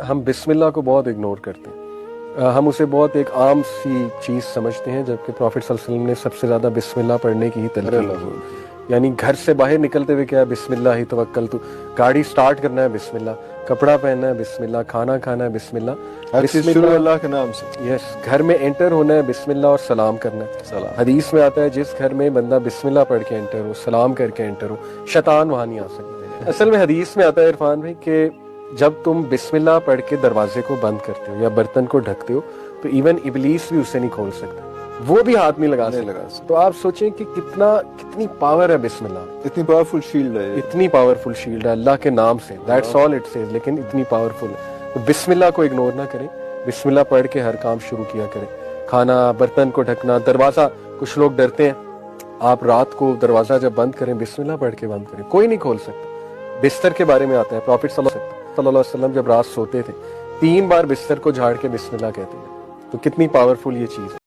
ہم بسم اللہ کو بہت اگنور کرتے ہیں، ہم اسے بہت ایک عام سی چیز سمجھتے ہیں، جبکہ پروفٹ صلی اللہ علیہ وسلم نے سب سے زیادہ بسم اللہ پڑھنے کی ہی تلقین کی. یعنی گھر سے باہر نکلتے ہوئے کیا بسم اللہ ہی توکلت، گاڑی سٹارٹ کرنا ہے بسم اللہ، کپڑا پہننا ہے بسم اللہ، کھانا کھانا ہے بسم اللہ، ہر چیز شروع اللہ کے نام سے. یس، گھر میں انٹر ہونا ہے بسم اللہ اور سلام کرنا ہے. سلام. حدیث میں آتا ہے جس گھر میں بندہ بسم اللہ پڑھ کے انٹر ہو، سلام کر کے انٹر ہو، شیطان وہاں نہیں آ سکتا. اصل میں حدیث میں آتا ہے عرفان بھائی کہ جب تم بسم اللہ پڑھ کے دروازے کو بند کرتے ہو یا برتن کو ڈھکتے ہو تو ایون ابلیس بھی اسے نہیں کھول سکتا، وہ بھی ہاتھ نہیں لگا سکتا. تو آپ سوچیں کہ کتنی پاور ہے بسم اللہ، اتنی پاورفل شیلڈ ہے، اتنی پاورفل شیلڈ ہے اللہ کے نام سے. That's all it says. لیکن اتنی پاورفل ہے. تو بسم اللہ کو اگنور نہ کریں، بسم اللہ پڑھ کے ہر کام شروع کیا کریں. کھانا، برتن کو ڈھکنا، دروازہ، کچھ لوگ ڈرتے ہیں، آپ رات کو دروازہ جب بند کریں بسم اللہ پڑھ کے بند کریں، کوئی نہیں کھول سکتا. بستر کے بارے میں آتا ہے، پروفٹ صلی اللہ علیہ وسلم جب رات سوتے تھے 3 بار بستر کو جھاڑ کے بسم اللہ کہتے ہیں. تو کتنی پاورفل یہ چیز ہے.